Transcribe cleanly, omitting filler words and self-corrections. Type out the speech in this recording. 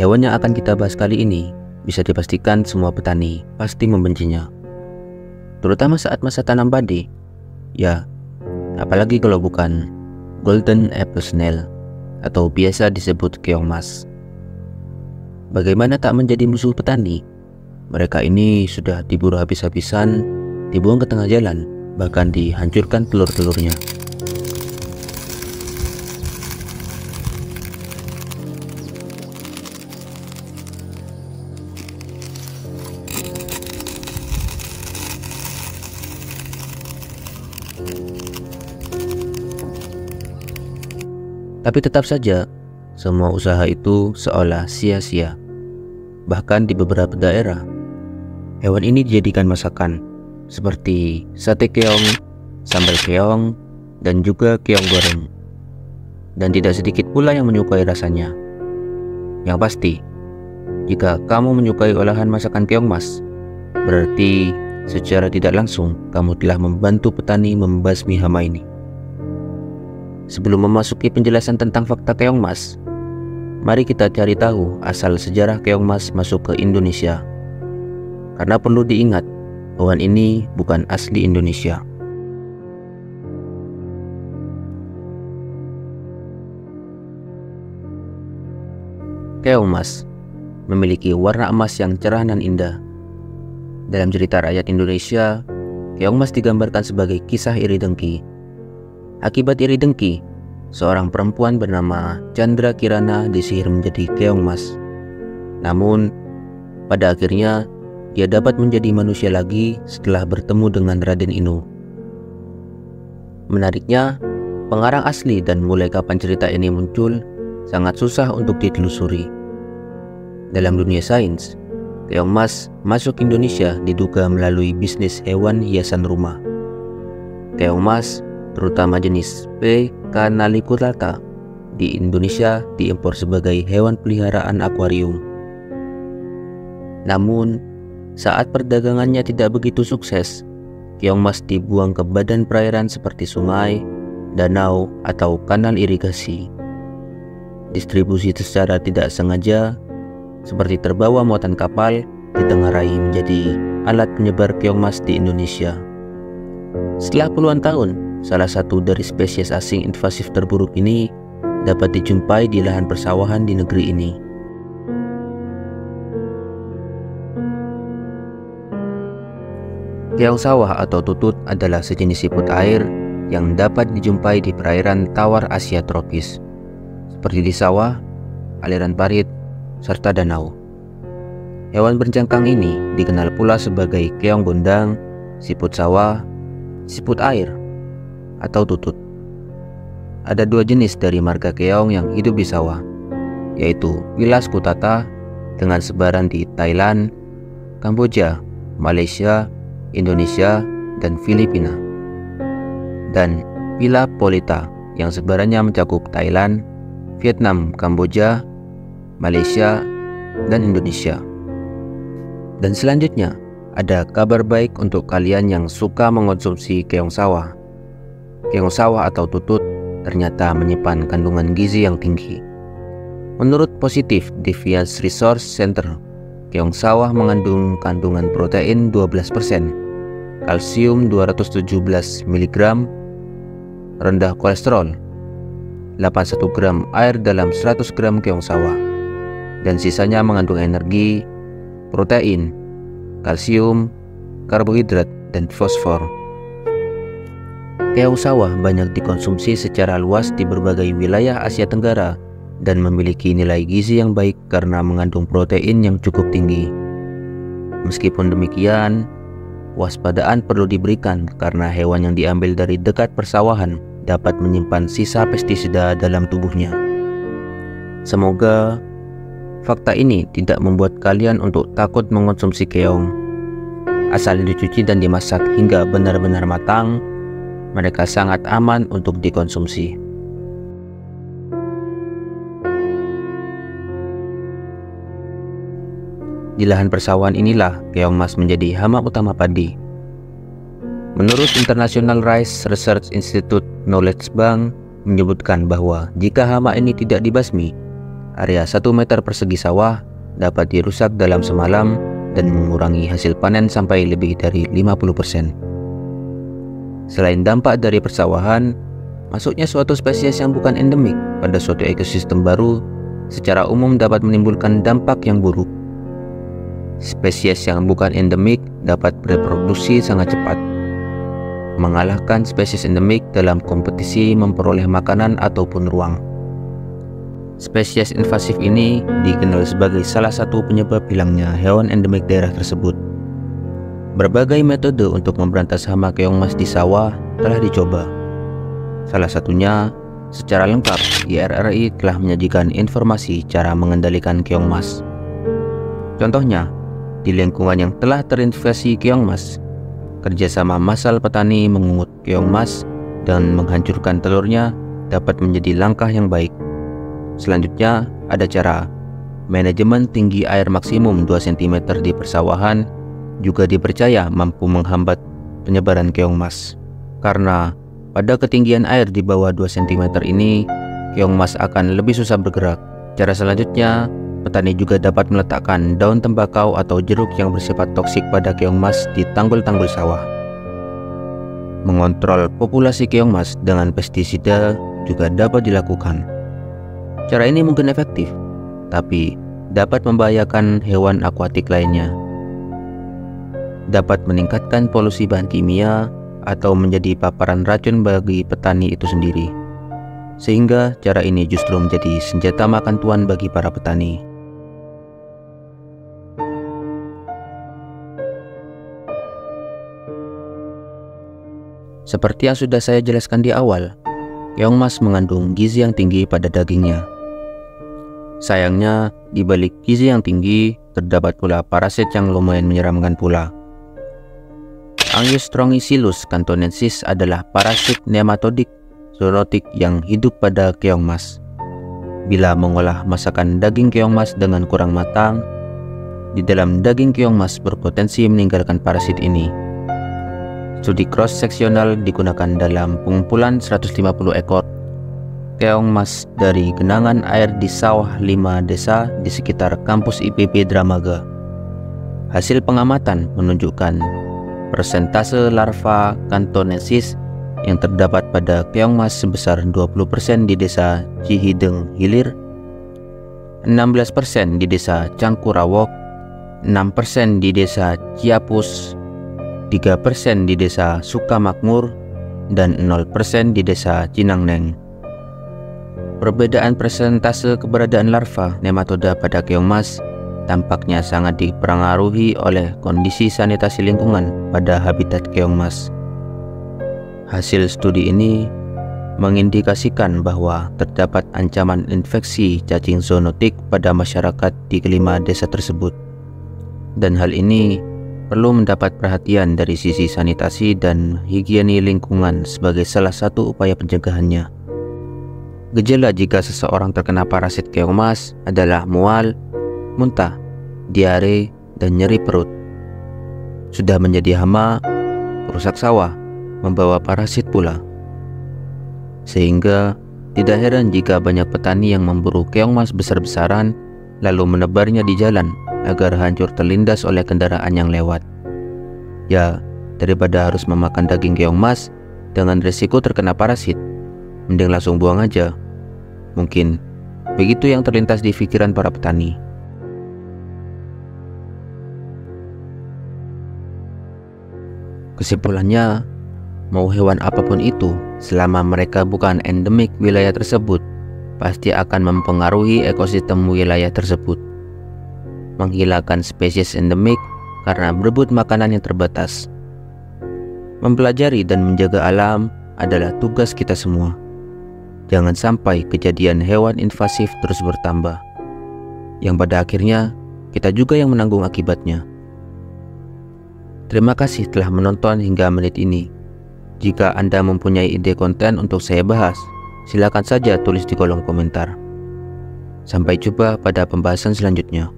Hewan yang akan kita bahas kali ini bisa dipastikan semua petani pasti membencinya, terutama saat masa tanam padi. Ya, apalagi kalau bukan Golden Apple Snail atau biasa disebut keong mas. Bagaimana tak menjadi musuh petani? Mereka ini sudah diburu habis-habisan, dibuang ke tengah jalan, bahkan dihancurkan telur-telurnya. Tapi tetap saja, semua usaha itu seolah sia-sia. Bahkan di beberapa daerah, hewan ini dijadikan masakan seperti sate keong, sambal keong, dan juga keong goreng. Dan tidak sedikit pula yang menyukai rasanya. Yang pasti, jika kamu menyukai olahan masakan keong mas, berarti secara tidak langsung kamu telah membantu petani membasmi hama ini. Sebelum memasuki penjelasan tentang fakta keong mas, mari kita cari tahu asal sejarah keong mas masuk ke Indonesia. Karena perlu diingat, hewan ini bukan asli Indonesia. Keong mas memiliki warna emas yang cerah dan indah. Dalam cerita rakyat Indonesia, keong mas digambarkan sebagai kisah iri dengki. Akibat iri dengki, seorang perempuan bernama Chandra Kirana disihir menjadi keong mas. Namun, pada akhirnya dia dapat menjadi manusia lagi setelah bertemu dengan Raden Inu. Menariknya, pengarang asli dan mulai kapan cerita ini muncul sangat susah untuk ditelusuri. Dalam dunia sains, keong mas masuk Indonesia diduga melalui bisnis hewan hiasan rumah. Keong mas, terutama jenis P. canaliculata, di Indonesia diimpor sebagai hewan peliharaan akuarium. Namun, saat perdagangannya tidak begitu sukses, keong mas dibuang ke badan perairan seperti sungai, danau, atau kanal irigasi. Distribusi secara tidak sengaja, seperti terbawa muatan kapal, ditengarai menjadi alat penyebar keong mas di Indonesia. Setelah puluhan tahun, salah satu dari spesies asing invasif terburuk ini dapat dijumpai di lahan persawahan di negeri ini. Keong sawah atau tutut adalah sejenis siput air yang dapat dijumpai di perairan tawar Asia tropis, seperti di sawah, aliran parit, serta danau. Hewan berjangkang ini dikenal pula sebagai keong gondang, siput sawah, siput air, atau tutut. Ada dua jenis dari marga keong yang hidup di sawah, yaitu Pilas cutata dengan sebaran di Thailand, Kamboja, Malaysia, Indonesia, dan Filipina, dan Pila polita yang sebarannya mencakup Thailand, Vietnam, Kamboja, Malaysia, dan Indonesia. Dan selanjutnya, ada kabar baik untuk kalian yang suka mengonsumsi keong sawah. Keong sawah atau tutut ternyata menyimpan kandungan gizi yang tinggi. Menurut Positive Deviance Resource Center, keong sawah mengandung kandungan protein 12%, kalsium 217 mg, rendah kolesterol, 81 gram air dalam 100 gram keong sawah, dan sisanya mengandung energi, protein, kalsium, karbohidrat, dan fosfor. Keong sawah banyak dikonsumsi secara luas di berbagai wilayah Asia Tenggara dan memiliki nilai gizi yang baik karena mengandung protein yang cukup tinggi. Meskipun demikian, waspadaan perlu diberikan karena hewan yang diambil dari dekat persawahan dapat menyimpan sisa pestisida dalam tubuhnya. Semoga fakta ini tidak membuat kalian untuk takut mengonsumsi keong. Asal dicuci dan dimasak hingga benar-benar matang, mereka sangat aman untuk dikonsumsi. Di lahan persawahan inilah keong mas menjadi hama utama padi. Menurut International Rice Research Institute Knowledge Bank menyebutkan bahwa jika hama ini tidak dibasmi, area 1 meter persegi sawah dapat dirusak dalam semalam dan mengurangi hasil panen sampai lebih dari 50%. Selain dampak dari persawahan, masuknya suatu spesies yang bukan endemik pada suatu ekosistem baru secara umum dapat menimbulkan dampak yang buruk. Spesies yang bukan endemik dapat bereproduksi sangat cepat, mengalahkan spesies endemik dalam kompetisi memperoleh makanan ataupun ruang. Spesies invasif ini dikenal sebagai salah satu penyebab hilangnya hewan endemik daerah tersebut. Berbagai metode untuk memberantas hama keong mas di sawah telah dicoba. Salah satunya, secara lengkap YRRI telah menyajikan informasi cara mengendalikan keong mas. Contohnya, di lingkungan yang telah terinfeksi keong mas, kerjasama massal petani mengungut keong mas dan menghancurkan telurnya dapat menjadi langkah yang baik. Selanjutnya, ada cara manajemen tinggi air maksimum 2 cm di persawahan juga dipercaya mampu menghambat penyebaran keong mas. Karena pada ketinggian air di bawah 2 cm ini, keong mas akan lebih susah bergerak. Cara selanjutnya, petani juga dapat meletakkan daun tembakau atau jeruk yang bersifat toksik pada keong mas di tanggul-tanggul sawah. Mengontrol populasi keong mas dengan pestisida juga dapat dilakukan. Cara ini mungkin efektif, tapi dapat membahayakan hewan akuatik lainnya. Dapat meningkatkan polusi bahan kimia atau menjadi paparan racun bagi petani itu sendiri. Sehingga cara ini justru menjadi senjata makan tuan bagi para petani. Seperti yang sudah saya jelaskan di awal, keong mas mengandung gizi yang tinggi pada dagingnya. Sayangnya, di balik gizi yang tinggi, terdapat pula parasit yang lumayan menyeramkan pula. Angiostrongylus cantonensis adalah parasit nematodik zoonotik yang hidup pada keong mas. Bila mengolah masakan daging keong mas dengan kurang matang, di dalam daging keong mas berpotensi meninggalkan parasit ini. Studi cross-seksional digunakan dalam pengumpulan 150 ekor keong mas dari genangan air di sawah 5 desa di sekitar kampus IPB Dramaga. Hasil pengamatan menunjukkan persentase larva cantonensis yang terdapat pada keong mas sebesar 20% di desa Cihideng Hilir, 16% di desa Cangkurawok, 6% di desa Ciapus, 3% di desa Sukamakmur, dan 0% di desa Cinangneng. Perbedaan persentase keberadaan larva nematoda pada keong mas tampaknya sangat dipengaruhi oleh kondisi sanitasi lingkungan pada habitat keong mas. Hasil studi ini mengindikasikan bahwa terdapat ancaman infeksi cacing zoonotik pada masyarakat di kelima desa tersebut. Dan hal ini perlu mendapat perhatian dari sisi sanitasi dan higiene lingkungan sebagai salah satu upaya pencegahannya. Gejala jika seseorang terkena parasit keong mas adalah mual, muntah, diare, dan nyeri perut. Sudah menjadi hama, perusak sawah, membawa parasit pula. Sehingga tidak heran jika banyak petani yang memburu keong mas besar-besaran lalu menebarnya di jalan agar hancur terlindas oleh kendaraan yang lewat. Ya, daripada harus memakan daging keong mas dengan risiko terkena parasit, mending langsung buang aja. Mungkin begitu yang terlintas di pikiran para petani. Kesimpulannya, mau hewan apapun itu, selama mereka bukan endemik wilayah tersebut, pasti akan mempengaruhi ekosistem wilayah tersebut. Menghilangkan spesies endemik karena berebut makanan yang terbatas. Mempelajari dan menjaga alam adalah tugas kita semua. Jangan sampai kejadian hewan invasif terus bertambah, yang pada akhirnya kita juga yang menanggung akibatnya. Terima kasih telah menonton hingga menit ini. Jika Anda mempunyai ide konten untuk saya bahas, silakan saja tulis di kolom komentar. Sampai jumpa pada pembahasan selanjutnya.